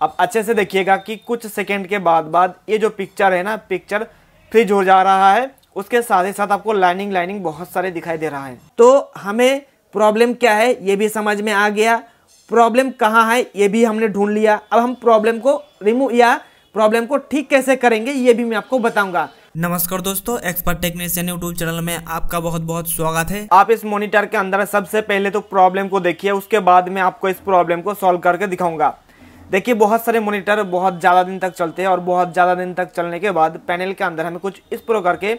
अब अच्छे से देखिएगा कि कुछ सेकंड के बाद ये जो पिक्चर है ना, पिक्चर फ्रीज हो जा रहा है। उसके साथ ही साथ आपको लाइनिंग बहुत सारे दिखाई दे रहा है। तो हमें प्रॉब्लम क्या है ये भी समझ में आ गया, प्रॉब्लम कहाँ है ये भी हमने ढूंढ लिया। अब हम प्रॉब्लम को रिमूव या प्रॉब्लम को ठीक कैसे करेंगे ये भी मैं आपको बताऊंगा। नमस्कार दोस्तों, एक्सपर्ट टेक्नीशियन यूट्यूब चैनल में आपका बहुत बहुत स्वागत है। आप इस मॉनिटर के अंदर सबसे पहले तो प्रॉब्लम को देखिए, उसके बाद मैं आपको इस प्रॉब्लम को सॉल्व करके दिखाऊंगा। देखिए बहुत सारे मॉनिटर बहुत ज़्यादा दिन तक चलते हैं और बहुत ज़्यादा दिन तक चलने के बाद पैनल के अंदर हमें कुछ इस प्रकार के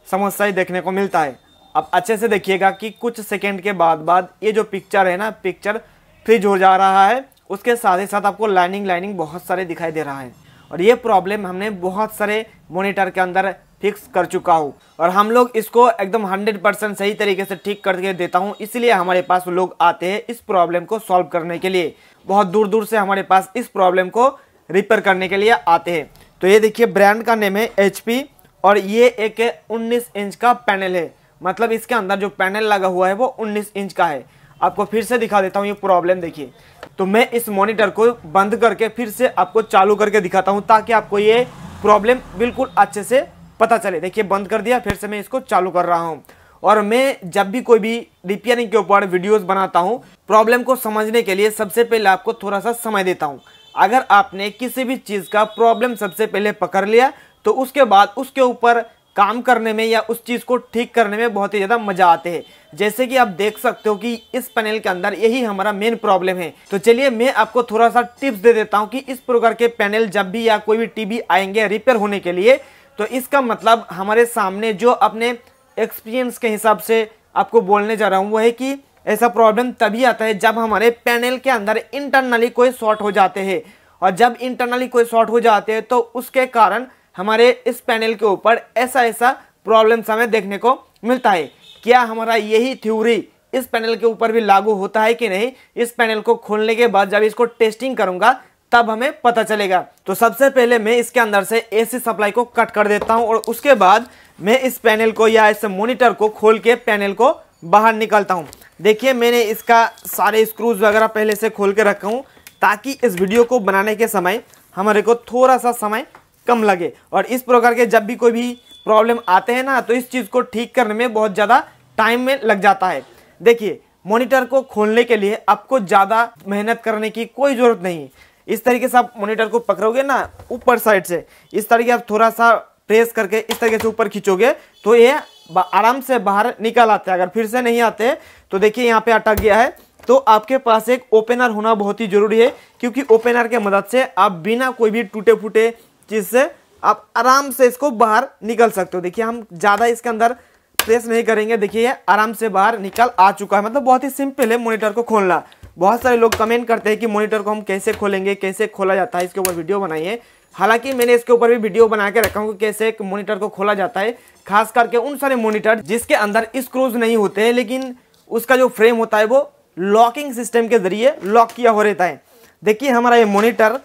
समस्याएं देखने को मिलता है। अब अच्छे से देखिएगा कि कुछ सेकंड के बाद ये जो पिक्चर है ना, पिक्चर फ्रीज हो जा रहा है। उसके साथ ही साथ आपको लाइनिंग बहुत सारे दिखाई दे रहा है। और ये प्रॉब्लम हमने बहुत सारे मॉनिटर के अंदर फिक्स कर चुका हूँ और हम लोग इसको एकदम 100% सही तरीके से ठीक करके देता हूँ। इसलिए हमारे पास लोग आते हैं इस प्रॉब्लम को सॉल्व करने के लिए। बहुत दूर दूर से हमारे पास इस प्रॉब्लम को रिपेयर करने के लिए आते हैं। तो ये देखिए ब्रांड का नेम है HP और ये एक 19 इंच का पैनल है। मतलब इसके अंदर जो पैनल लगा हुआ है वो 19 इंच का है। आपको फिर से दिखा देता हूँ ये प्रॉब्लम देखिए। तो मैं इस मॉनिटर को बंद करके फिर से आपको चालू करके दिखाता हूँ ताकि आपको ये प्रॉब्लम बिल्कुल अच्छे से पता चले। देखिए बंद कर दिया, फिर से मैं इसको चालू कर रहा हूँ। और मैं जब भी कोई भी रिपेयरिंग के ऊपर वीडियोस बनाता हूँ, प्रॉब्लम को समझने के लिए सबसे पहले आपको थोड़ा सा समय देता हूँ। अगर आपने किसी भी चीज़ का प्रॉब्लम सबसे पहले पकड़ लिया तो उसके बाद उसके ऊपर काम करने में या उस चीज़ को ठीक करने में बहुत ही ज़्यादा मज़ा आते हैं। जैसे कि आप देख सकते हो कि इस पैनल के अंदर यही हमारा मेन प्रॉब्लम है। तो चलिए मैं आपको थोड़ा सा टिप्स दे देता हूँ कि इस प्रकार के पैनल जब भी या कोई भी टीवी आएंगे रिपेयर होने के लिए, तो इसका मतलब हमारे सामने जो अपने एक्सपीरियंस के हिसाब से आपको बोलने जा रहा हूँ वो है कि ऐसा प्रॉब्लम तभी आता है जब हमारे पैनल के अंदर इंटरनली कोई शॉर्ट हो जाते हैं। और जब इंटरनली कोई शॉर्ट हो जाते हैं तो उसके कारण हमारे इस पैनल के ऊपर ऐसा प्रॉब्लम्स हमें देखने को मिलता है। क्या हमारा यही थ्योरी इस पैनल के ऊपर भी लागू होता है कि नहीं, इस पैनल को खोलने के बाद जब इसको टेस्टिंग करूंगा तब हमें पता चलेगा। तो सबसे पहले मैं इसके अंदर से AC सप्लाई को कट कर देता हूं और उसके बाद मैं इस पैनल को या इस मॉनिटर को खोल के पैनल को बाहर निकालता हूं। देखिए मैंने इसका सारे स्क्रूज वगैरह पहले से खोल के रखा हूं ताकि इस वीडियो को बनाने के समय हमारे को थोड़ा सा समय कम लगे। और इस प्रकार के जब भी कोई भी प्रॉब्लम आते हैं ना तो इस चीज़ को ठीक करने में बहुत ज़्यादा टाइम में लग जाता है। देखिए मॉनिटर को खोलने के लिए आपको ज़्यादा मेहनत करने की कोई ज़रूरत नहीं है। इस तरीके से आप मॉनिटर को पकड़ोगे ना ऊपर साइड से, इस तरीके आप थोड़ा सा प्रेस करके इस तरीके से ऊपर खींचोगे तो ये आराम से बाहर निकल आते हैं। अगर फिर से नहीं आते तो देखिए यहाँ पे अटक गया है। तो आपके पास एक ओपनर होना बहुत ही जरूरी है, क्योंकि ओपनर के मदद से आप बिना कोई भी टूटे फूटे चीज़ से आप आराम से इसको बाहर निकल सकते हो। देखिए हम ज़्यादा इसके अंदर प्रेस नहीं करेंगे, देखिए ये आराम से बाहर निकल आ चुका है। मतलब बहुत ही सिंपल है मॉनिटर को खोलना। बहुत सारे लोग कमेंट करते हैं कि मॉनिटर को हम कैसे खोलेंगे, कैसे खोला जाता है, इसके ऊपर वीडियो बनाइए। हालांकि मैंने इसके ऊपर भी वीडियो बना के रखा हूँ कि कैसे एक मॉनिटर को खोला जाता है। खास करके उन सारे मॉनिटर जिसके अंदर स्क्रूज नहीं होते हैं लेकिन उसका जो फ्रेम होता है वो लॉकिंग सिस्टम के जरिए लॉक किया हो रहता है। देखिए हमारा ये मॉनिटर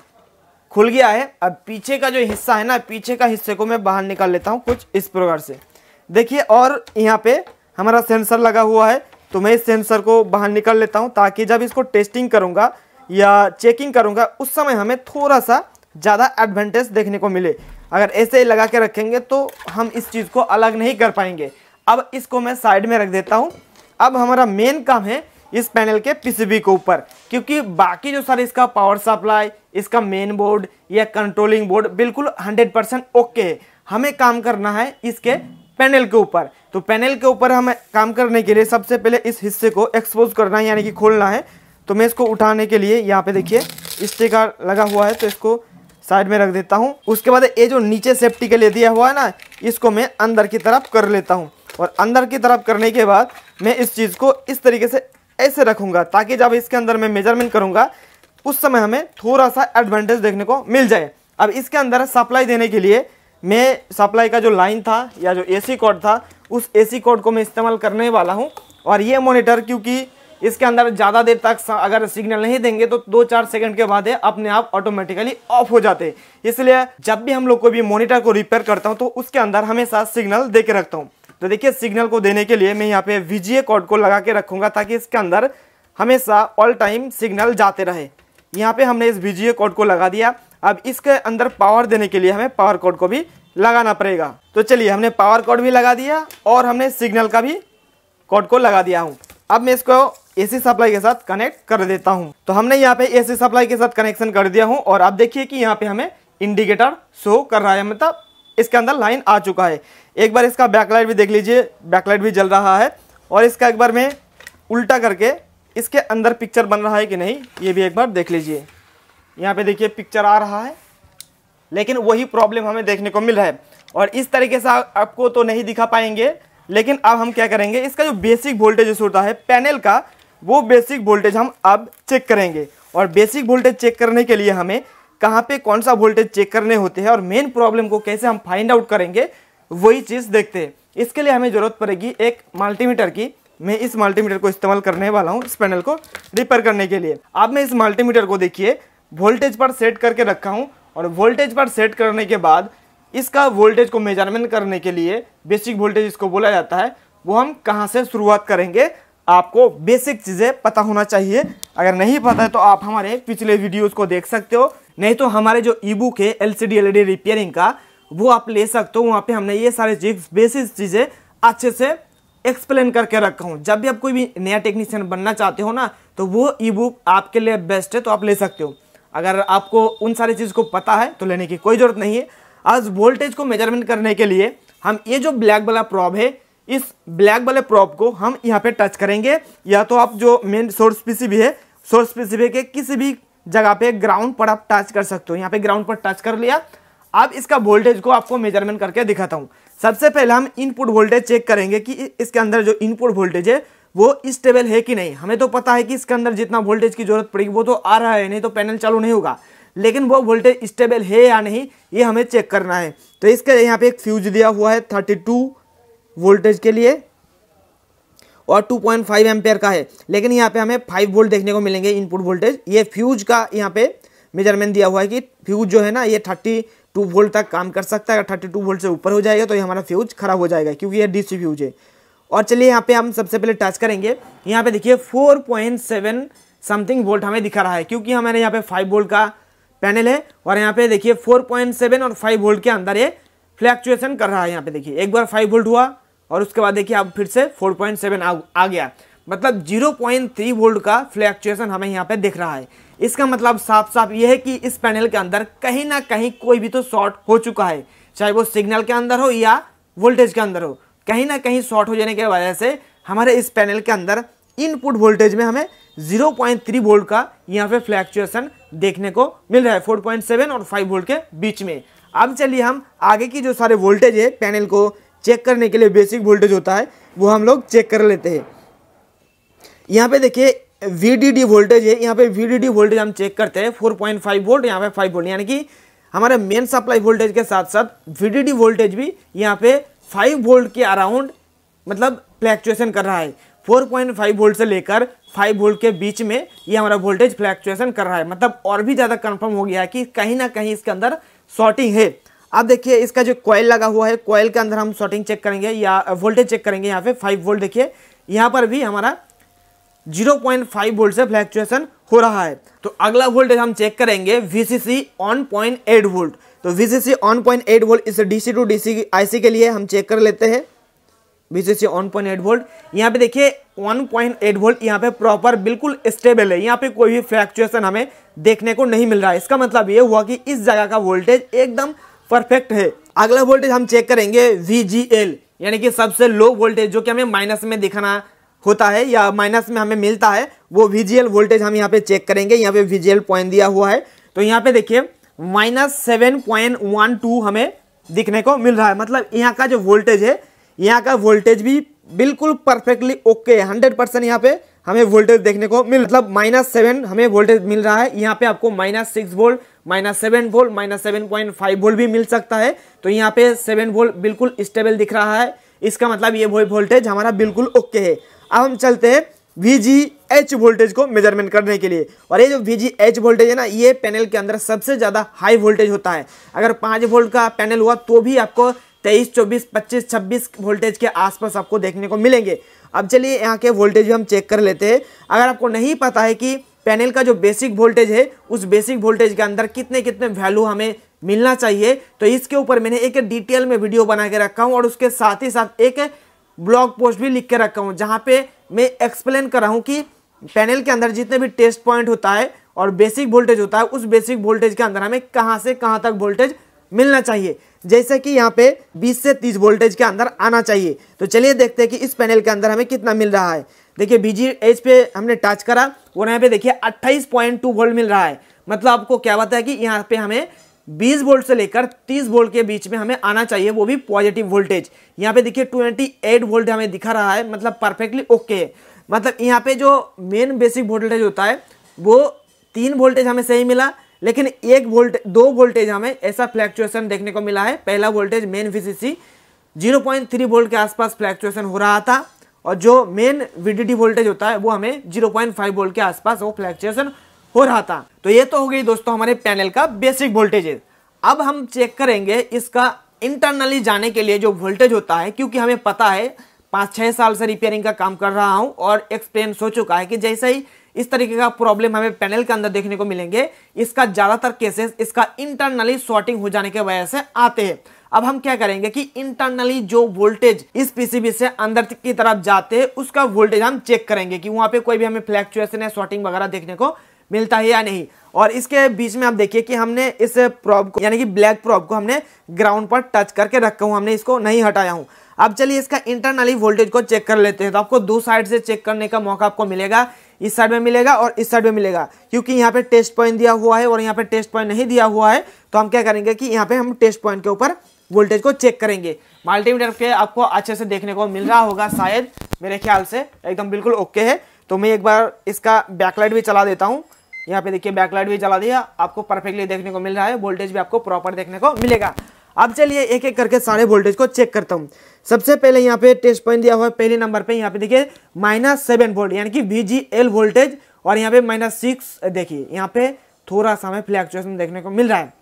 खुल गया है। अब पीछे का जो हिस्सा है ना, पीछे का हिस्से को मैं बाहर निकाल लेता हूँ कुछ इस प्रकार से। देखिए और यहाँ पे हमारा सेंसर लगा हुआ है, तो मैं इस सेंसर को बाहर निकाल लेता हूँ ताकि जब इसको टेस्टिंग करूँगा या चेकिंग करूँगा उस समय हमें थोड़ा सा ज़्यादा एडवांटेज देखने को मिले। अगर ऐसे ही लगा के रखेंगे तो हम इस चीज़ को अलग नहीं कर पाएंगे। अब इसको मैं साइड में रख देता हूँ। अब हमारा मेन काम है इस पैनल के PCB के ऊपर, क्योंकि बाकी जो सारे इसका पावर सप्लाई, इसका मेन बोर्ड या कंट्रोलिंग बोर्ड बिल्कुल 100% ओके है। हमें काम करना है इसके पैनल के ऊपर। तो पैनल के ऊपर हमें काम करने के लिए सबसे पहले इस हिस्से को एक्सपोज करना है, यानी कि खोलना है। तो मैं इसको उठाने के लिए यहाँ पे देखिए स्टिकर लगा हुआ है, तो इसको साइड में रख देता हूँ। उसके बाद ये जो नीचे सेफ्टी के लिए दिया हुआ है ना, इसको मैं अंदर की तरफ कर लेता हूँ। और अंदर की तरफ करने के बाद मैं इस चीज़ को इस तरीके से ऐसे रखूँगा ताकि जब इसके अंदर मैं मेजरमेंट करूँगा उस समय हमें थोड़ा सा एडवांटेज देखने को मिल जाए। अब इसके अंदर सप्लाई देने के लिए मैं सप्लाई का जो लाइन था या जो AC कोड था उस AC कोड को मैं इस्तेमाल करने वाला हूँ। और ये मॉनिटर क्योंकि इसके अंदर ज़्यादा देर तक अगर सिग्नल नहीं देंगे तो 2-4 सेकंड के बाद अपने आप ऑटोमेटिकली ऑफ हो जाते हैं। इसलिए जब भी हम लोग कोई भी मॉनिटर को रिपेयर करता हूँ तो उसके अंदर हमेशा सिग्नल दे के रखता हूँ। तो देखिए सिग्नल को देने के लिए मैं यहाँ पे VGA कोड को लगा के रखूँगा ताकि इसके अंदर हमेशा ऑल टाइम सिग्नल जाते रहे। यहाँ पे हमने इस VGA कोड को लगा दिया। अब इसके अंदर पावर देने के लिए हमें पावर कोड को भी लगाना पड़ेगा। तो चलिए हमने पावर कोड भी लगा दिया और हमने सिग्नल का भी कोड को लगा दिया हूँ। अब मैं इसको AC सप्लाई के साथ कनेक्ट कर देता हूँ। तो हमने यहाँ पे AC सप्लाई के साथ कनेक्शन कर दिया हूँ और आप देखिए कि यहाँ पे हमें इंडिकेटर शो कर रहा है, मतलब इसके अंदर लाइन आ चुका है। एक बार इसका बैकलाइट भी देख लीजिए, बैकलाइट भी जल रहा है। और इसका एक बार मैं उल्टा करके इसके अंदर पिक्चर बन रहा है कि नहीं ये भी एक बार देख लीजिए। यहाँ पे देखिए पिक्चर आ रहा है, लेकिन वही प्रॉब्लम हमें देखने को मिल रहा है। और इस तरीके से आपको तो नहीं दिखा पाएंगे, लेकिन अब हम क्या करेंगे, इसका जो बेसिक वोल्टेज होता है पैनल का, वो बेसिक वोल्टेज हम अब चेक करेंगे। और बेसिक वोल्टेज चेक करने के लिए हमें कहाँ पे कौन सा वोल्टेज चेक करने होते हैं और मेन प्रॉब्लम को कैसे हम फाइंड आउट करेंगे, वही चीज़ देखते हैं। इसके लिए हमें ज़रूरत पड़ेगी एक मल्टीमीटर की। मैं इस मल्टीमीटर को इस्तेमाल करने वाला हूँ इस पैनल को रिपेयर करने के लिए। अब मैं इस मल्टीमीटर को देखिए वोल्टेज पर सेट करके रखा हूँ और वोल्टेज पर सेट करने के बाद इसका वोल्टेज को मेजरमेंट करने के लिए बेसिक वोल्टेज इसको बोला जाता है, वो हम कहाँ से शुरुआत करेंगे। आपको बेसिक चीज़ें पता होना चाहिए। अगर नहीं पता है तो आप हमारे पिछले वीडियोस को देख सकते हो, नहीं तो हमारे जो ई बुक है LCD LED रिपेयरिंग का, वो आप ले सकते हो। वहाँ पे हमने ये सारे चीज़ बेसिक चीज़ें अच्छे से एक्सप्लेन करके रखा हूँ। जब भी आप कोई भी नया टेक्नीशियन बनना चाहते हो ना, तो वो ई बुक आपके लिए बेस्ट है, तो आप ले सकते हो। अगर आपको उन सारी चीज़ को पता है तो लेने की कोई ज़रूरत नहीं है। आज वोल्टेज को मेजरमेंट करने के लिए हम ये जो ब्लैक वाला प्रॉब है, इस ब्लैक वाले प्रॉब को हम यहाँ पे टच करेंगे। या तो आप जो मेन सोर्स PCB है, सोर्स PCB के किसी भी जगह पे ग्राउंड पर आप टच कर सकते हो। यहाँ पे ग्राउंड पर टच कर लिया। अब इसका वोल्टेज को आपको मेजरमेंट करके दिखाता हूँ। सबसे पहले हम इनपुट वोल्टेज चेक करेंगे कि इसके अंदर जो इनपुट वोल्टेज है वो स्टेबल है कि नहीं। हमें तो पता है कि इसके अंदर जितना वोल्टेज की जरूरत पड़ेगी वो तो आ रहा है, नहीं तो पैनल चालू नहीं होगा, लेकिन वो वोल्टेज स्टेबल है या नहीं ये हमें चेक करना है। तो इसके यहाँ पे एक फ्यूज दिया हुआ है 32 वोल्टेज के लिए और 2.5 एम्पेयर का है, लेकिन यहाँ पे हमें 5 वोल्ट देखने को मिलेंगे इनपुट वोल्टेज। ये फ्यूज का यहाँ पे मेजरमेंट दिया हुआ है कि फ्यूज जो है ना ये 32 वोल्ट तक काम कर सकता है। अगर 32 वोल्ट से ऊपर हो जाएगा तो ये हमारा फ्यूज खराब हो जाएगा, क्योंकि ये DC फ्यूज है। और चलिए यहाँ पे हम सबसे पहले टच करेंगे। यहाँ पे देखिए 4.7 समथिंग वोल्ट हमें दिखा रहा है, क्योंकि हमारे यहाँ पे 5 वोल्ट का पैनल है। और यहाँ पे देखिए 4.7 और 5 वोल्ट के अंदर ये फ्लैक्चुएशन कर रहा है। यहाँ पे देखिए एक बार 5 वोल्ट हुआ और उसके बाद देखिए अब फिर से 4.7 आ गया, मतलब 0.3 वोल्ट का फ्लैक्चुएशन हमें यहाँ पे दिख रहा है। इसका मतलब साफ साफ ये है कि इस पैनल के अंदर कहीं ना कहीं कोई भी तो शॉर्ट हो चुका है, चाहे वो सिग्नल के अंदर हो या वोल्टेज के अंदर हो। कहीं ना कहीं शॉर्ट हो जाने की वजह से हमारे इस पैनल के अंदर इनपुट वोल्टेज में हमें 0.3 वोल्ट का यहाँ पे फ्लैक्चुएशन देखने को मिल रहा है 4.7 और 5 वोल्ट के बीच में। अब चलिए हम आगे की जो सारे वोल्टेज है पैनल को चेक करने के लिए बेसिक वोल्टेज होता है वो हम लोग चेक कर लेते हैं। यहाँ पे देखिए VDD वोल्टेज है, यहाँ पे VDD वोल्टेज हम चेक करते हैं 4.5 वोल्ट, यहाँ पे 5 वोल्ट, यानी कि हमारे मेन सप्लाई वोल्टेज के साथ साथ VDD वोल्टेज भी यहाँ पे 5 वोल्ट के अराउंड मतलब फ्लैक्चुएशन कर रहा है। 4.5 वोल्ट से लेकर 5 वोल्ट के बीच में ये हमारा वोल्टेज फ्लैक्चुएशन कर रहा है, मतलब और भी ज़्यादा कंफर्म हो गया है कि कहीं ना कहीं इसके अंदर शॉर्टिंग है। अब देखिए इसका जो कॉइल लगा हुआ है, कॉइल के अंदर हम शॉर्टिंग चेक करेंगे या वोल्टेज चेक करेंगे। यहाँ पे 5 वोल्ट देखिए, यहाँ पर भी हमारा 0.5 वोल्ट से फ्लैक्चुएशन हो रहा है। तो अगला वोल्टेज हम चेक करेंगे VCC 1.8 वोल्ट। तो VCC 1.8 वोल्ट इस DC टू DC IC के लिए हम चेक कर लेते हैं। VCC 1.8 वोल्ट, यहाँ पे देखिए 1.8 वोल्ट यहाँ पे प्रॉपर बिल्कुल स्टेबल है, यहाँ पे कोई भी फ्लैक्चुएशन हमें देखने को नहीं मिल रहा है। इसका मतलब ये हुआ कि इस जगह का वोल्टेज एकदम परफेक्ट है। अगला वोल्टेज हम चेक करेंगे VGL, यानी कि सबसे लो वोल्टेज जो कि हमें माइनस में दिखाना होता है या माइनस में हमें मिलता है, वो VGL वोल्टेज हम यहाँ पे चेक करेंगे। यहाँ पे VGL पॉइंट दिया हुआ है, तो यहाँ पे देखिए -7.12 हमें दिखने को मिल रहा है। मतलब यहाँ का जो वोल्टेज है, यहाँ का वोल्टेज भी बिल्कुल परफेक्टली ओके है, 100% यहाँ पे हमें वोल्टेज देखने को मिल, मतलब -7 हमें वोल्टेज मिल रहा है। यहाँ पे आपको -6 वोल्ट, -7 वोल्ट, -7.5 वोल्ट भी मिल सकता है। तो यहाँ पे 7 वोल्ट बिल्कुल स्टेबल दिख रहा है, इसका मतलब ये वोल्टेज हमारा बिल्कुल ओके है। अब हम चलते हैं VGH वोल्टेज को मेजरमेंट करने के लिए। और ये जो VGH वोल्टेज है ना, ये पैनल के अंदर सबसे ज़्यादा हाई वोल्टेज होता है। अगर 5 वोल्ट का पैनल हुआ तो भी आपको 23, 24, 25, 26 वोल्टेज के आसपास आपको देखने को मिलेंगे। अब चलिए यहाँ के वोल्टेज भी हम चेक कर लेते हैं। अगर आपको नहीं पता है कि पैनल का जो बेसिक वोल्टेज है उस बेसिक वोल्टेज के अंदर कितने कितने वैल्यू हमें मिलना चाहिए। तो इसके ऊपर मैंने एक डिटेल में वीडियो बना के रखा हूं और उसके साथ ही साथ एक ब्लॉग पोस्ट भी लिख के रखा हूं जहां पे मैं एक्सप्लेन कर रहा हूं कि पैनल के अंदर जितने भी टेस्ट पॉइंट होता है और बेसिक वोल्टेज होता है उस बेसिक वोल्टेज के अंदर हमें कहां से कहां तक वोल्टेज मिलना चाहिए। जैसे कि यहाँ पे 20 से 30 वोल्टेज के अंदर आना चाहिए। तो चलिए देखते हैं कि इस पैनल के अंदर हमें कितना मिल रहा है। देखिए VGH पे हमने टच करा और यहाँ पे देखिए 28.2 वोल्ट मिल रहा है। मतलब आपको क्या बताया कि यहाँ पे हमें 20 वोल्ट से लेकर 30 वोल्ट के बीच में हमें आना चाहिए, वो भी पॉजिटिव वोल्टेज। यहाँ पे देखिए 28 वोल्ट हमें दिखा रहा है, मतलब परफेक्टली ओके है। मतलब यहाँ पे जो मेन बेसिक वोल्टेज होता है वो 3 वोल्टेज हमें सही मिला, लेकिन 2 वोल्टेज हमें ऐसा फ्लैक्चुएशन देखने को मिला है। पहला वोल्टेज मेन VCC 0.3 वोल्ट के आसपास फ्लैक्चुएशन हो रहा था और जो मेन VDD वोल्टेज होता है वो हमें 0.5 वोल्ट के आसपास वो फ्लैक्चुएशन हो रहा था। तो ये तो हो गई दोस्तों हमारे पैनल का बेसिक वोल्टेज। अब हम चेक करेंगे इसका इंटरनली जाने के लिए जो वोल्टेज होता है, क्योंकि हमें पता है 5-6 साल से रिपेयरिंग का काम कर रहा हूं और एक्सपीरियंस हो चुका है कि जैसे ही इस तरीके का प्रॉब्लम हमें पैनल के अंदर देखने को मिलेंगे, इसका ज्यादातर केसेस इसका इंटरनली शॉर्टिंग हो जाने की वजह से आते हैं। अब हम क्या करेंगे कि इंटरनली जो वोल्टेज इस पीसीबी से अंदर की तरफ जाते हैं उसका वोल्टेज हम चेक करेंगे कि वहां पे कोई भी हमें फ्लैक्चुएशन या शॉर्टिंग वगैरह देखने को मिलता है या नहीं। और इसके बीच में आप देखिए कि हमने इस प्रोब को यानी कि ब्लैक प्रोब को हमने ग्राउंड पर टच करके रखा हूं, हमने इसको नहीं हटाया हूं। अब चलिए इसका इंटरनली वोल्टेज को चेक कर लेते हैं। तो आपको 2 साइड से चेक करने का मौका आपको मिलेगा, इस साइड में मिलेगा और इस साइड में मिलेगा, क्योंकि यहाँ पे टेस्ट पॉइंट दिया हुआ है और यहाँ पे टेस्ट पॉइंट नहीं दिया हुआ है। तो हम क्या करेंगे कि यहाँ पे हम टेस्ट पॉइंट के ऊपर वोल्टेज को चेक करेंगे। मल्टीमीटर के आपको अच्छे से देखने को मिल रहा होगा शायद, मेरे ख्याल से एकदम बिल्कुल ओके है। तो मैं एक बार इसका बैकलाइट भी चला देता हूँ। यहाँ पे देखिए बैकलाइट भी चला दिया, आपको परफेक्टली देखने को मिल रहा है, वोल्टेज भी आपको प्रॉपर देखने को मिलेगा। अब चलिए एक एक करके सारे वोल्टेज को चेक करता हूँ। सबसे पहले यहाँ पे टेस्ट पॉइंट दिया हुआ है पहले नंबर पे, यहाँ पे देखिए -7 वोल्ट यानी कि VGL वोल्टेज और यहाँ पे -6। देखिए यहाँ पे थोड़ा सा हमें फ्लैक्चुएशन देखने को मिल रहा है।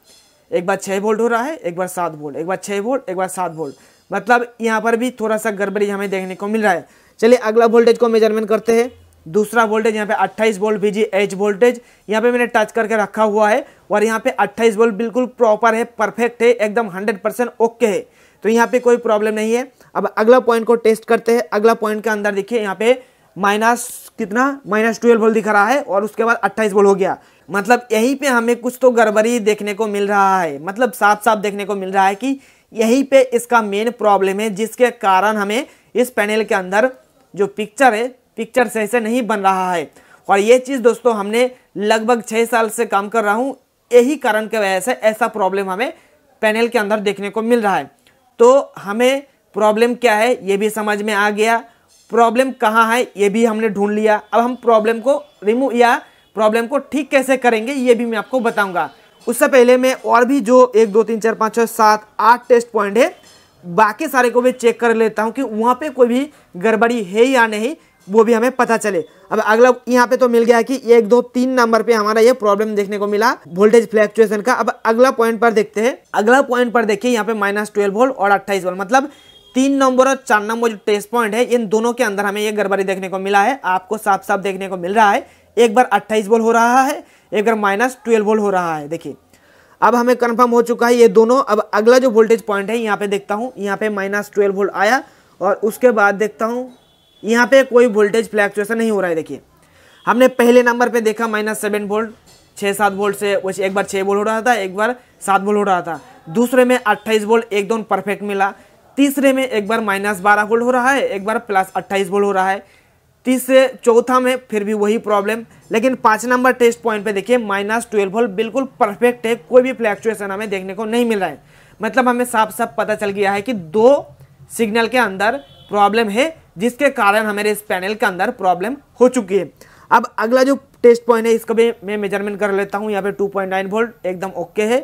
एक बार 6 वोल्ट हो रहा है, एक बार 7 वोल्ट, एक बार 6 वोल्ट, एक बार 7 वोल्ट, मतलब यहाँ पर भी थोड़ा सा गड़बड़ी हमें देखने को मिल रहा है। चलिए अगला वोल्टेज को मेजरमेंट करते हैं। दूसरा वोल्टेज यहाँ पे 28 वोल्ट VGH वोल्टेज यहाँ पे मैंने टच करके रखा हुआ है और यहाँ पे 28 वोल्ट बिल्कुल प्रॉपर है, परफेक्ट है, एकदम 100% ओके है। तो यहाँ पे कोई प्रॉब्लम नहीं है। अब अगला पॉइंट को टेस्ट करते हैं। अगला पॉइंट के अंदर देखिए यहाँ पे -12 वोल्ट दिख रहा है और उसके बाद 28 वोल्ट हो गया। मतलब यहीं पे हमें कुछ तो गड़बड़ी देखने को मिल रहा है, मतलब साफ साफ देखने को मिल रहा है कि यहीं पे इसका मेन प्रॉब्लम है, जिसके कारण हमें इस पैनल के अंदर जो पिक्चर है पिक्चर सही से नहीं बन रहा है। और ये चीज़ दोस्तों हमने लगभग 6 साल से काम कर रहा हूँ, यही कारण की वजह से ऐसा प्रॉब्लम हमें पैनल के अंदर देखने को मिल रहा है। तो हमें प्रॉब्लम क्या है ये भी समझ में आ गया, प्रॉब्लम कहाँ है ये भी हमने ढूंढ लिया। अब हम प्रॉब्लम को रिमूव या प्रॉब्लम को ठीक कैसे करेंगे ये भी मैं आपको बताऊंगा। उससे पहले मैं और भी जो 1 2 3 4 5 6 7 8 टेस्ट पॉइंट है बाकी सारे को भी चेक कर लेता हूँ कि वहाँ पे कोई भी गड़बड़ी है या नहीं, वो भी हमें पता चले। अब अगला यहाँ पे तो मिल गया कि 1 2 3 नंबर पे हमारा ये प्रॉब्लम देखने को मिला वोल्टेज फ्लैक्चुएशन का। अब अगला पॉइंट पर देखते हैं। अगला पॉइंट पर देखिए यहाँ पे -12 वोल्ट और 28 वोल्ट, मतलब 3 नंबर और 4 नंबर जो टेस्ट पॉइंट है इन दोनों के अंदर हमें ये गड़बड़ी देखने को मिला है। आपको साफ साफ देखने को मिल रहा है, एक बार 28 वोल्ट हो रहा है, एक बार -12 वोल्ट हो रहा है। देखिए अब हमें कंफर्म हो चुका है ये दोनों। अब अगला जो वोल्टेज पॉइंट है यहाँ पे देखता हूँ, यहाँ पे -12 वोल्ट आया और उसके बाद देखता हूँ यहाँ पे कोई वोल्टेज फ्लैक्चुएशन नहीं हो रहा है। देखिए हमने पहले नंबर पे देखा -7 वोल्ट 6-7 वोल्ट से, वैसे एक बार 6 वोल्ट हो रहा था, एक बार 7 वोल्ट हो रहा था। दूसरे में 28 वोल्ट एकदम परफेक्ट मिला। तीसरे में एक बार -12 वोल्ट हो रहा है, एक बार +28 वोल्ट हो रहा है। तीसरे चौथा में फिर भी वही प्रॉब्लम। लेकिन 5 नंबर टेस्ट पॉइंट पे देखिए -12 वोल्ट बिल्कुल परफेक्ट है, कोई भी फ्लैक्चुएशन हमें देखने को नहीं मिल रहा है। मतलब हमें साफ साफ पता चल गया है कि 2 सिग्नल के अंदर प्रॉब्लम है, जिसके कारण हमारे इस पैनल के अंदर प्रॉब्लम हो चुकी है। अब अगला जो टेस्ट पॉइंट है इसका भी मैं मेजरमेंट कर लेता हूँ। यहाँ पे 2.9 वोल्ट एकदम ओके है,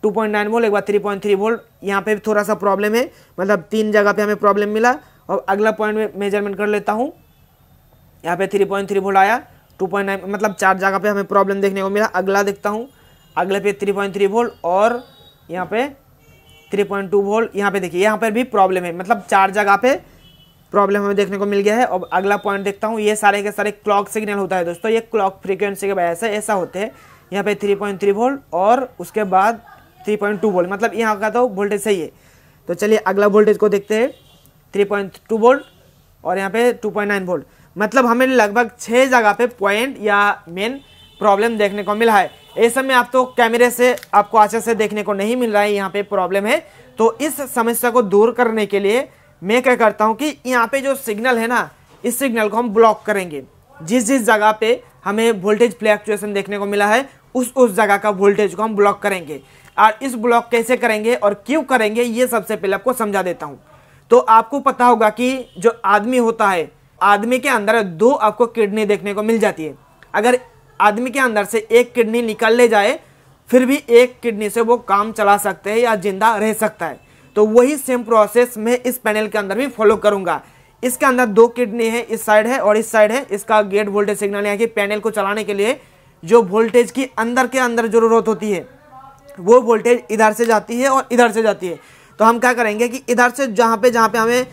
2.9 वोल्ट, एक बार 3.3 वोल्ट, यहाँ पे थोड़ा सा प्रॉब्लम है, मतलब 3 जगह पे हमें प्रॉब्लम मिला। और अगला पॉइंट में मेजरमेंट कर लेता हूँ, यहाँ पे 3.3 वोल्ट आया, 2.9 मतलब 4 जगह पे हमें प्रॉब्लम देखने को मिला। अगला देखता हूँ, अगले पे 3.3 वोल्ट और यहाँ पे 3.2 वोल्ट। यहाँ पे देखिए यहाँ पर भी प्रॉब्लम है, मतलब 4 जगह पे प्रॉब्लम हमें देखने को मिल गया है। अब अगला पॉइंट देखता हूँ, ये सारे के सारे क्लॉक सिग्नल होता है दोस्तों, ये क्लॉक फ्रीक्वेंसी के वजह से ऐसा होते हैं। यहाँ पे 3.3 वोल्ट और उसके बाद 3.2 वोल्ट, मतलब यहाँ का तो वोल्टेज सही है। तो चलिए अगला वोल्टेज को देखते हैं, 3.2 वोल्ट और यहाँ पे 2.9 वोल्ट, मतलब हमें लगभग 6 जगह पे पॉइंट या मेन प्रॉब्लम देखने को मिला है। ऐसे में आप तो कैमरे से आपको अच्छे से देखने को नहीं मिल रहा है यहाँ पे प्रॉब्लम है। तो इस समस्या को दूर करने के लिए मैं क्या करता हूँ कि यहाँ पे जो सिग्नल है ना, इस सिग्नल को हम ब्लॉक करेंगे। जिस जिस जगह पे हमें वोल्टेज फ्लक्चुएशन देखने को मिला है उस जगह का वोल्टेज को हम ब्लॉक करेंगे। और इस ब्लॉक कैसे करेंगे और क्यों करेंगे ये सबसे पहले आपको समझा देता हूँ। तो आपको पता होगा कि जो आदमी होता है, आदमी के अंदर 2 आपको किडनी देखने को मिल जाती है। अगर आदमी के अंदर से एक किडनी निकल ले जाए फिर भी एक किडनी से वो काम चला सकते हैं या जिंदा रह सकता है। तो वही सेम प्रोसेस मैं इस पैनल के अंदर भी फॉलो करूंगा। इसके अंदर 2 किडनी है, इस साइड है और इस साइड है। इसका गेट वोल्टेज सिग्नल है कि पैनल को चलाने के लिए जो वोल्टेज की अंदर के अंदर जरूरत होती है वो वोल्टेज इधर से जाती है और इधर से जाती है। तो हम क्या करेंगे कि इधर से जहाँ पे हमें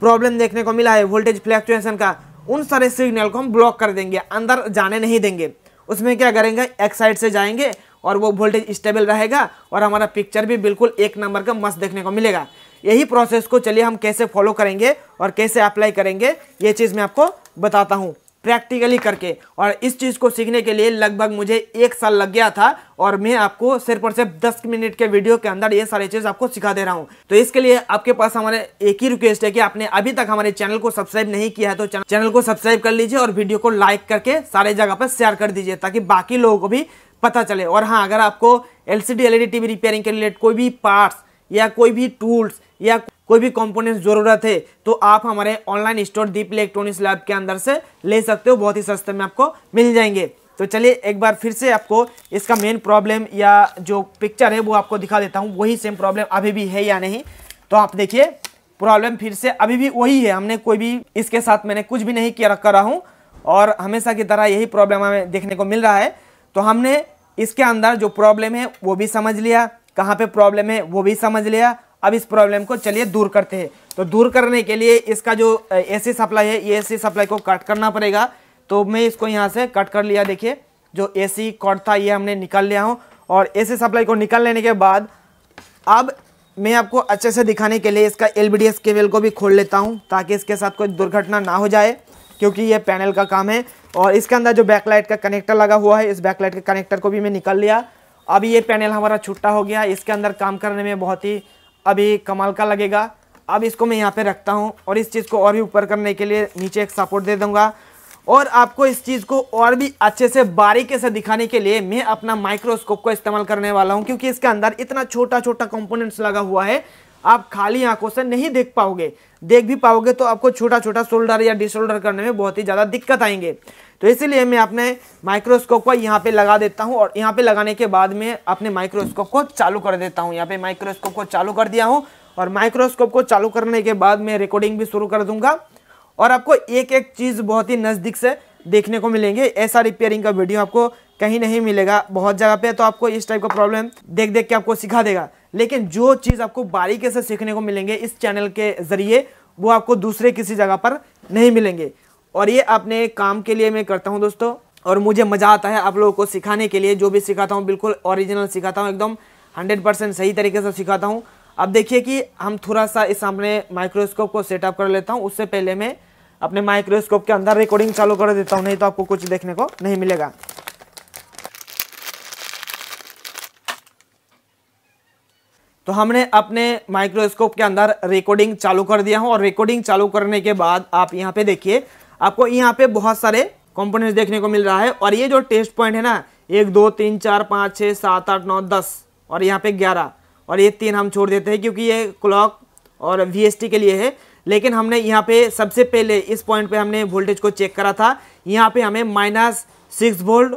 प्रॉब्लम देखने को मिला है वोल्टेज फ्लक्चुएशन का, उन सारे सिग्नल को हम ब्लॉक कर देंगे, अंदर जाने नहीं देंगे। उसमें क्या करेंगे, एक साइड से जाएंगे और वो वोल्टेज स्टेबल रहेगा और हमारा पिक्चर भी बिल्कुल एक नंबर का मस्त देखने को मिलेगा। यही प्रोसेस को चलिए हम कैसे फॉलो करेंगे और कैसे अप्लाई करेंगे ये चीज़ मैं आपको बताता हूँ प्रैक्टिकली करके। और इस चीज़ को सीखने के लिए लगभग मुझे 1 साल लग गया था और मैं आपको सिर्फ और सिर्फ 10 मिनट के वीडियो के अंदर ये सारी चीज़ आपको सिखा दे रहा हूँ। तो इसके लिए आपके पास हमारे एक ही रिक्वेस्ट है कि आपने अभी तक हमारे चैनल को सब्सक्राइब नहीं किया है तो चैनल को सब्सक्राइब कर लीजिए और वीडियो को लाइक करके सारे जगह पर शेयर कर दीजिए ताकि बाकी लोगों को भी पता चले। और हाँ, अगर आपको LCD LED टीवी रिपेयरिंग के रिलेटेड कोई भी पार्ट्स या कोई भी टूल्स या कोई भी कंपोनेंट्स जरूरत है तो आप हमारे ऑनलाइन स्टोर दीप इलेक्ट्रॉनिक्स लैब के अंदर से ले सकते हो, बहुत ही सस्ते में आपको मिल जाएंगे। तो चलिए एक बार फिर से आपको इसका मेन प्रॉब्लम या जो पिक्चर है वो आपको दिखा देता हूँ, वही सेम प्रॉब्लम अभी भी है या नहीं। तो आप देखिए प्रॉब्लम फिर से अभी भी वही है, हमने कोई भी इसके साथ मैंने कुछ भी नहीं किया रखा हूँ और हमेशा की तरह यही प्रॉब्लम हमें देखने को मिल रहा है। तो हमने इसके अंदर जो प्रॉब्लम है वो भी समझ लिया, कहाँ पे प्रॉब्लम है वो भी समझ लिया। अब इस प्रॉब्लम को चलिए दूर करते हैं। तो दूर करने के लिए इसका जो AC सप्लाई है ये AC सप्लाई को कट करना पड़ेगा। तो मैं इसको यहाँ से कट कर लिया, देखिए जो AC कॉर्ड था ये हमने निकाल लिया हूँ। और AC सप्लाई को निकाल लेने के बाद अब मैं आपको अच्छे से दिखाने के लिए इसका LVDS केबल को भी खोल लेता हूँ ताकि इसके साथ कोई दुर्घटना ना हो जाए, क्योंकि ये पैनल का काम है। और इसके अंदर जो बैकलाइट का कनेक्टर लगा हुआ है, इस बैकलाइट के कनेक्टर को भी मैं निकाल लिया। अब ये पैनल हमारा छुट्टा हो गया, इसके अंदर काम करने में बहुत ही अभी कमाल का लगेगा। अब इसको मैं यहाँ पे रखता हूँ और इस चीज़ को और भी ऊपर करने के लिए नीचे एक सपोर्ट दे दूंगा। और आपको इस चीज़ को और भी अच्छे से बारीकी से दिखाने के लिए मैं अपना माइक्रोस्कोप को इस्तेमाल करने वाला हूँ, क्योंकि इसके अंदर इतना छोटा छोटा कंपोनेंट्स लगा हुआ है आप खाली आंखों से नहीं देख पाओगे। देख भी पाओगे तो आपको छोटा छोटा सोल्डर या डिसोल्डर करने में बहुत ही ज़्यादा दिक्कत आएंगे। तो इसीलिए मैं अपने माइक्रोस्कोप को यहाँ पे लगा देता हूँ और यहाँ पे लगाने के बाद में अपने माइक्रोस्कोप को चालू कर देता हूँ। यहाँ पे माइक्रोस्कोप को चालू कर दिया हूँ और माइक्रोस्कोप को चालू करने के बाद मैं रिकॉर्डिंग भी शुरू कर दूंगा और आपको एक एक चीज़ बहुत ही नज़दीक से देखने को मिलेंगे। ऐसा रिपेयरिंग का वीडियो आपको कहीं नहीं मिलेगा बहुत जगह पे, तो आपको इस टाइप का प्रॉब्लम देख देख के आपको सिखा देगा। लेकिन जो चीज़ आपको बारीकी से सीखने को मिलेंगे इस चैनल के ज़रिए वो आपको दूसरे किसी जगह पर नहीं मिलेंगे। और ये अपने काम के लिए मैं करता हूँ दोस्तों, और मुझे मज़ा आता है आप लोगों को सिखाने के लिए। जो भी सिखाता हूँ बिल्कुल ओरिजिनल सिखाता हूँ, एकदम 100% सही तरीके से सिखाता हूँ। अब देखिए कि हम थोड़ा सा इस सामने माइक्रोस्कोप को सेटअप कर लेता हूँ। उससे पहले मैं अपने माइक्रोस्कोप के अंदर रिकॉर्डिंग चालू कर देता हूँ, नहीं तो आपको कुछ देखने को नहीं मिलेगा। तो हमने अपने माइक्रोस्कोप के अंदर रिकॉर्डिंग चालू कर दिया हूँ और रिकॉर्डिंग चालू करने के बाद आप यहाँ पे देखिए, आपको यहाँ पे बहुत सारे कंपोनेंट्स देखने को मिल रहा है। और ये जो टेस्ट पॉइंट है ना, 1 2 3 4 5 6 7 8 9 10 और यहाँ पे 11 और ये 3 हम छोड़ देते हैं क्योंकि ये क्लॉक और VST के लिए है। लेकिन हमने यहाँ पे सबसे पहले इस पॉइंट पे हमने वोल्टेज को चेक करा था। यहाँ पे हमें -6 वोल्ट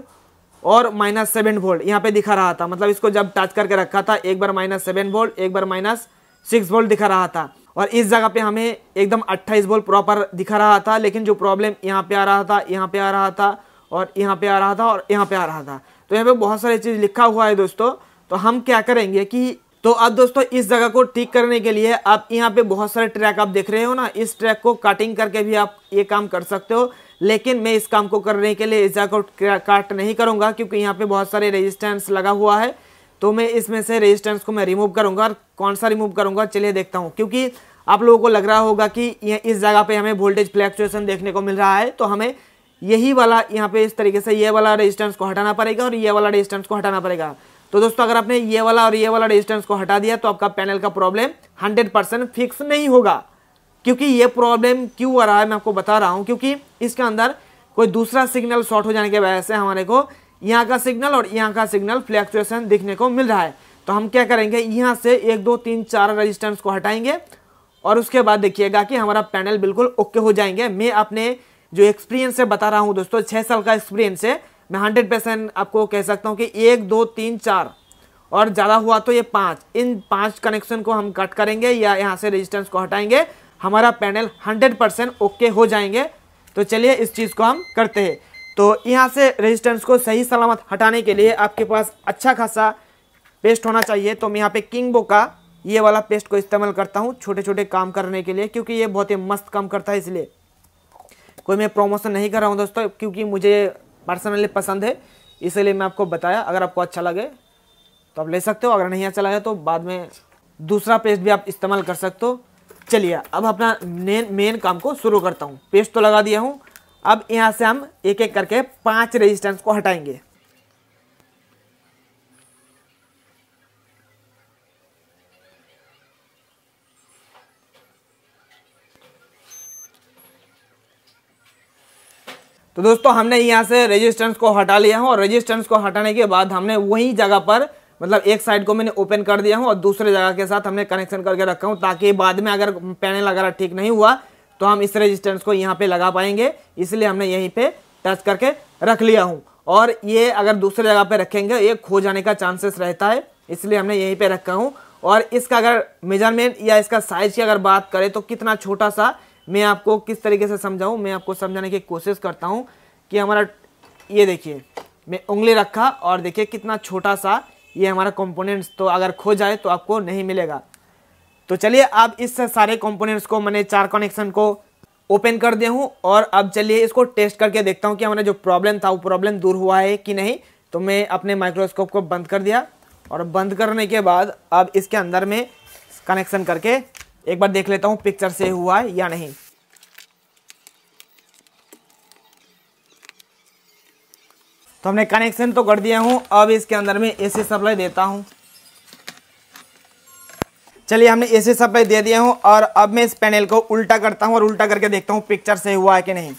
और -7 वोल्ट यहाँ पे दिखा रहा था। मतलब इसको जब टच करके रखा था एक बार -7 वोल्ट एक बार -6 वोल्ट दिखा रहा था। और इस जगह पे हमें एकदम 28 वोल्ट प्रॉपर दिखा रहा था। लेकिन जो प्रॉब्लम यहाँ पे आ रहा था, यहाँ पे आ रहा था और यहाँ पे आ रहा था और यहाँ पे आ रहा था। तो यहाँ पे बहुत सारी चीज़ लिखा हुआ है दोस्तों। तो हम क्या करेंगे कि तो अब दोस्तों इस जगह को ठीक करने के लिए आप यहाँ पे बहुत सारे ट्रैक आप देख रहे हो ना, इस ट्रैक को कटिंग करके भी आप ये काम कर सकते हो। लेकिन मैं इस काम को करने के लिए इस जगह को काट नहीं करूँगा, क्योंकि यहाँ पे बहुत सारे रेजिस्टेंस लगा हुआ है। तो मैं इसमें से रेजिस्टेंस को मैं रिमूव करूँगा। और कौन सा रिमूव करूँगा चलिए देखता हूँ। क्योंकि आप लोगों को लग रहा होगा कि इस जगह पे हमें वोल्टेज फ्लैक्चुएशन देखने को मिल रहा है, तो हमें यही वाला यहाँ पे इस तरीके से ये वाला रेजिस्टेंस को हटाना पड़ेगा और ये वाला रेजिस्टेंस को हटाना पड़ेगा। तो दोस्तों अगर आपने ये वाला और ये वाला रेजिस्टेंस को हटा दिया तो आपका पैनल का प्रॉब्लम 100% फिक्स नहीं होगा। क्योंकि ये प्रॉब्लम क्यों आ रहा है मैं आपको बता रहा हूँ, क्योंकि इसके अंदर कोई दूसरा सिग्नल शॉर्ट हो जाने की वजह से हमारे को यहाँ का सिग्नल और यहाँ का सिग्नल फ्लैक्चुएशन दिखने को मिल रहा है। तो हम क्या करेंगे, यहाँ से 1 2 3 4 रेजिस्टेंस को हटाएंगे और उसके बाद देखिएगा कि हमारा पैनल बिल्कुल ओके हो जाएंगे। मैं अपने जो एक्सपीरियंस से बता रहा हूँ दोस्तों, 6 साल का एक्सपीरियंस है, मैं 100% आपको कह सकता हूँ कि 1 2 3 4 और ज़्यादा हुआ तो ये 5, इन 5 कनेक्शन को हम कट करेंगे या यहाँ से रेजिस्टेंस को हटाएंगे, हमारा पैनल 100% ओके हो जाएंगे। तो चलिए इस चीज़ को हम करते हैं। तो यहाँ से रेजिस्टेंस को सही सलामत हटाने के लिए आपके पास अच्छा खासा पेस्ट होना चाहिए। तो मैं यहाँ पे किंगबो का ये वाला पेस्ट को इस्तेमाल करता हूँ छोटे छोटे काम करने के लिए, क्योंकि ये बहुत ही मस्त काम करता है। इसलिए कोई मैं प्रमोशन नहीं कर रहा हूँ दोस्तों, क्योंकि मुझे पर्सनली पसंद है, इसलिए मैं आपको बताया। अगर आपको अच्छा लगे तो आप ले सकते हो, अगर नहीं अच्छा लगे तो बाद में दूसरा पेस्ट भी आप इस्तेमाल कर सकते हो। चलिए अब अपना मेन काम को शुरू करता हूँ। पेस्ट तो लगा दिया हूँ, अब यहाँ से हम एक एक करके 5 रेजिस्टेंस को हटाएंगे। तो दोस्तों हमने यहाँ से रेजिस्टेंस को हटा लिया हूँ और रेजिस्टेंस को हटाने के बाद हमने वही जगह पर मतलब एक साइड को मैंने ओपन कर दिया हूँ और दूसरे जगह के साथ हमने कनेक्शन करके रखा हूँ, ताकि बाद में अगर पैनल अगर ठीक नहीं हुआ तो हम इस रेजिस्टेंस को यहाँ पे लगा पाएंगे। इसलिए हमने यहीं पे टच करके रख लिया हूँ। और ये अगर दूसरे जगह पे रखेंगे ये खो जाने का चांसेस रहता है, इसलिए हमने यहीं पे रखा हूँ। और इसका अगर मेजरमेंट या इसका साइज की अगर बात करें तो कितना छोटा सा, मैं आपको किस तरीके से समझाऊँ, मैं आपको समझाने की कोशिश करता हूँ कि हमारा ये देखिए, मैं उंगली रखा और देखिए कितना छोटा सा ये हमारा कंपोनेंट्स, तो अगर खो जाए तो आपको नहीं मिलेगा। तो चलिए अब इस सारे कंपोनेंट्स को मैंने 4 कनेक्शन को ओपन कर दिया हूँ और अब चलिए इसको टेस्ट करके देखता हूँ कि हमारा जो प्रॉब्लम था वो प्रॉब्लम दूर हुआ है कि नहीं। तो मैं अपने माइक्रोस्कोप को बंद कर दिया और बंद करने के बाद अब इसके अंदर में कनेक्शन करके एक बार देख लेता हूँ पिक्चर से हुआ है या नहीं। तो हमने कनेक्शन तो कर दिया हूँ, अब इसके अंदर में एसी सप्लाई देता हूँ। चलिए हमने एसी सप्लाई दे दिया हूँ और अब मैं इस पैनल को उल्टा करता हूँ और उल्टा करके देखता हूँ पिक्चर से हुआ है कि नहीं।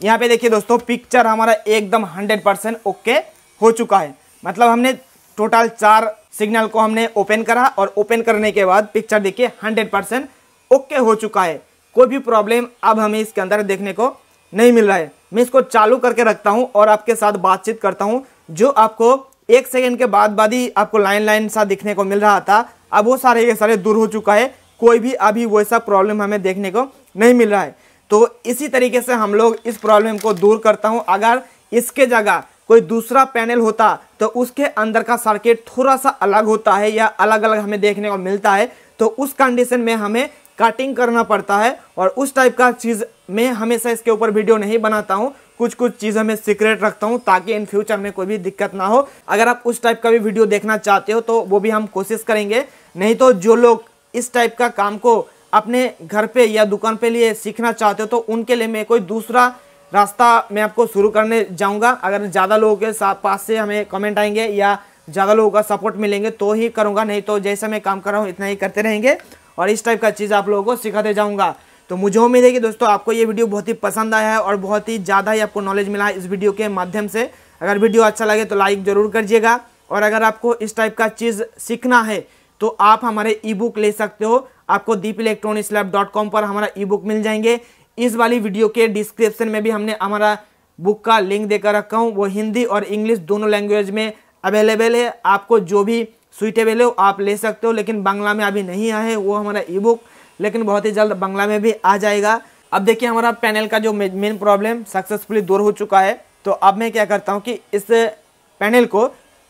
यहाँ पे देखिए दोस्तों पिक्चर हमारा एकदम 100% ओके हो चुका है। मतलब हमने टोटल 4 सिग्नल को हमने ओपन करा और ओपन करने के बाद पिक्चर देखिए 100% ओके हो चुका है। कोई भी प्रॉब्लम अब हमें इसके अंदर देखने को नहीं मिल रहा है। मैं इसको चालू करके रखता हूं और आपके साथ बातचीत करता हूं। जो आपको 1 सेकंड के बाद ही आपको लाइन सा दिखने को मिल रहा था, अब वो सारे ये सारे दूर हो चुका है। कोई भी अभी वैसा प्रॉब्लम हमें देखने को नहीं मिल रहा है। तो इसी तरीके से हम लोग इस प्रॉब्लम को दूर करता हूं। अगर इसके जगह कोई दूसरा पैनल होता तो उसके अंदर का सर्किट थोड़ा सा अलग होता है या अलग अलग हमें देखने को मिलता है, तो उस कंडीशन में हमें कटिंग करना पड़ता है। और उस टाइप का चीज़ मैं हमेशा इसके ऊपर वीडियो नहीं बनाता हूँ, कुछ चीज़ें मैं सीक्रेट रखता हूँ ताकि इन फ्यूचर में कोई भी दिक्कत ना हो। अगर आप उस टाइप का भी वीडियो देखना चाहते हो तो वो भी हम कोशिश करेंगे। नहीं तो जो लोग इस टाइप का काम को अपने घर पे या दुकान पे लिए सीखना चाहते हो तो उनके लिए मैं कोई दूसरा रास्ता मैं आपको शुरू करने जाऊँगा। अगर ज़्यादा लोगों के साथ पास से हमें कमेंट आएंगे या ज़्यादा लोगों का सपोर्ट मिलेंगे तो ही करूँगा, नहीं तो जैसा मैं काम कर रहा हूँ इतना ही करते रहेंगे और इस टाइप का चीज़ आप लोगों को सिखाते जाऊँगा। तो मुझे उम्मीद है कि दोस्तों आपको ये वीडियो बहुत ही पसंद आया है और बहुत ही ज़्यादा ही आपको नॉलेज मिला है इस वीडियो के माध्यम से। अगर वीडियो अच्छा लगे तो लाइक ज़रूर करिएगा और अगर आपको इस टाइप का चीज़ सीखना है तो आप हमारे ई बुक ले सकते हो। आपको deepelectronicslab.com पर हमारा ई बुक मिल जाएंगे। इस वाली वीडियो के डिस्क्रिप्शन में भी हमने हमारा बुक का लिंक देकर रखा हूँ, वो हिंदी और इंग्लिश दोनों लैंग्वेज में अवेलेबल है। आपको जो भी सुइटेबल हो आप ले सकते हो, लेकिन बांग्ला में अभी नहीं आया है वो हमारा ई बुक, लेकिन बहुत ही जल्द बांग्ला में भी आ जाएगा। अब देखिए हमारा पैनल का जो मेन प्रॉब्लम सक्सेसफुली दूर हो चुका है। तो अब मैं क्या करता हूँ कि इस पैनल को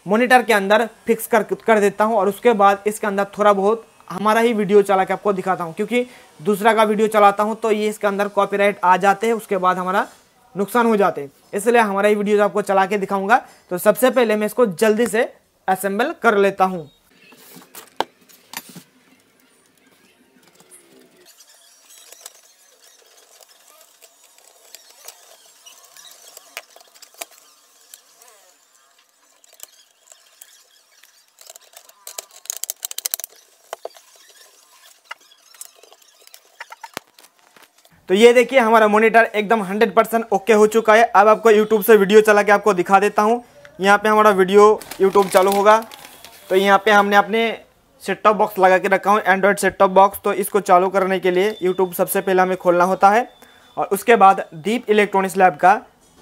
मॉनिटर के अंदर फिक्स कर देता हूँ और उसके बाद इसके अंदर थोड़ा बहुत हमारा ही वीडियो चला के आपको दिखाता हूँ, क्योंकि दूसरा का वीडियो चलाता हूँ तो ये इसके अंदर कॉपीराइट आ जाते हैं, उसके बाद हमारा नुकसान हो जाते हैं। इसलिए हमारा ही वीडियो आपको चला के दिखाऊंगा। तो सबसे पहले मैं इसको जल्दी से असेंबल कर लेता हूँ। तो ये देखिए हमारा मॉनिटर एकदम 100% ओके हो चुका है। अब आपको यूट्यूब से वीडियो चला के आपको दिखा देता हूँ। यहाँ पे हमारा वीडियो यूट्यूब चालू होगा। तो यहाँ पे हमने अपने सेट टॉप बॉक्स लगा के रखा हूँ, एंड्रॉयड सेट टॉप बॉक्स। तो इसको चालू करने के लिए यूट्यूब सबसे पहले हमें खोलना होता है और उसके बाद दीप इलेक्ट्रॉनिक्स लैब का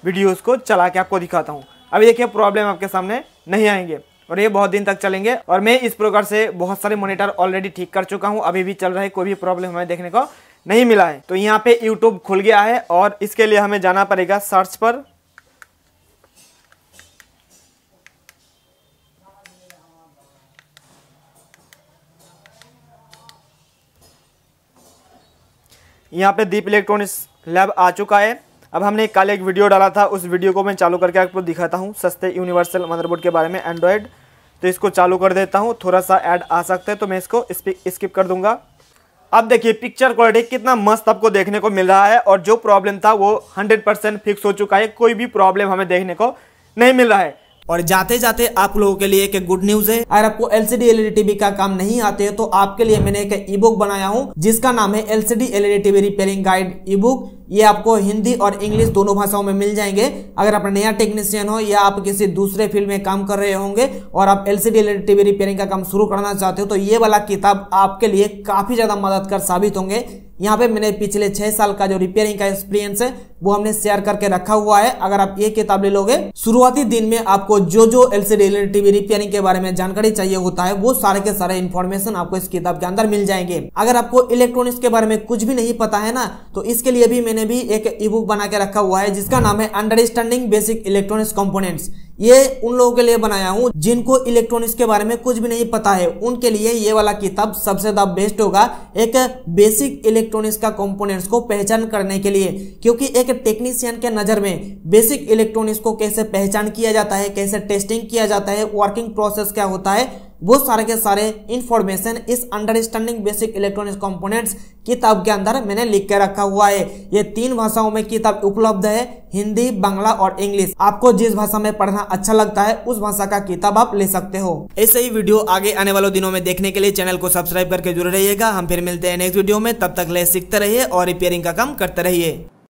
वीडियोज़ को चला के आपको दिखाता हूँ। अभी देखिए प्रॉब्लम आपके सामने नहीं आएंगे और ये बहुत दिन तक चलेंगे। और मैं इस प्रकार से बहुत सारे मॉनिटर ऑलरेडी ठीक कर चुका हूँ, अभी भी चल रहा है, कोई भी प्रॉब्लम हमें देखने को नहीं मिला है। तो यहाँ पे YouTube खुल गया है और इसके लिए हमें जाना पड़ेगा सर्च पर। यहाँ पे दीप इलेक्ट्रॉनिक्स लैब आ चुका है। अब हमने कल एक वीडियो डाला था, उस वीडियो को मैं चालू करके आपको दिखाता हूँ, सस्ते यूनिवर्सल मदरबोर्ड के बारे में, एंड्रॉयड। तो इसको चालू कर देता हूँ, थोड़ा सा ऐड आ सकता है तो मैं इसको स्किप कर दूंगा। अब देखिए पिक्चर क्वालिटी कितना मस्त आपको देखने को मिल रहा है और जो प्रॉब्लम था वो 100% फिक्स हो चुका है, कोई भी प्रॉब्लम हमें देखने को नहीं मिल रहा है। और जाते जाते आप लोगों के लिए एक गुड न्यूज है। अगर आपको एलसीडी एलईडी टीवी का काम नहीं आते है तो आपके लिए मैंने एक ई बुक बनाया हूँ जिसका नाम है LCD LED TV repairing guide ई बुक। ये आपको हिंदी और इंग्लिश दोनों भाषाओं में मिल जाएंगे। अगर आप नया टेक्नीशियन हो या आप किसी दूसरे फील्ड में काम कर रहे होंगे और आप एलसीडी एलईडी टीवी रिपेयरिंग का काम शुरू करना चाहते हो तो ये वाला किताब आपके लिए काफी ज्यादा मददगार साबित होंगे। यहाँ पे मैंने पिछले 6 साल का जो रिपेयरिंग का एक्सपीरियंस है वो हमने शेयर करके रखा हुआ है। अगर आप ये किताब ले लोगे, शुरुआती दिन में आपको जो एलसीडी एलईडी टीवी रिपेयरिंग के बारे में जानकारी चाहिए होता है वो सारे के सारे इन्फॉर्मेशन आपको इस किताब के अंदर मिल जाएंगे। अगर आपको इलेक्ट्रॉनिक्स के बारे में कुछ भी नहीं पता है ना, तो इसके लिए भी मैंने भी एक ई बुक बना के रखा हुआ है जिसका नाम है अंडरस्टैंडिंग बेसिक इलेक्ट्रॉनिक्स कंपोनेंट्स। ये उन लोगों के लिए बनाया हूँ जिनको इलेक्ट्रॉनिक्स के बारे में कुछ भी नहीं पता है, उनके लिए ये वाला किताब सबसे ज्यादा बेस्ट होगा एक बेसिक इलेक्ट्रॉनिक्स का कंपोनेंट्स को पहचान करने के लिए। क्योंकि एक टेक्नीशियन के नजर में बेसिक इलेक्ट्रॉनिक्स को कैसे पहचान किया जाता है, कैसे टेस्टिंग किया जाता है, वर्किंग प्रोसेस क्या होता है, वो सारे के सारे इंफॉर्मेशन इस अंडरस्टैंडिंग बेसिक इलेक्ट्रॉनिक्स कंपोनेंट्स किताब के अंदर मैंने लिख के रखा हुआ है। ये 3 भाषाओं में किताब उपलब्ध है, हिंदी, बांग्ला और इंग्लिश। आपको जिस भाषा में पढ़ना अच्छा लगता है उस भाषा का किताब आप ले सकते हो। ऐसे ही वीडियो आगे आने वाले दिनों में देखने के लिए चैनल को सब्सक्राइब करके जुड़े रहिएगा। हम फिर मिलते हैं नेक्स्ट वीडियो में, तब तक ले सीखते रहिए और रिपेयरिंग का काम करते रहिए।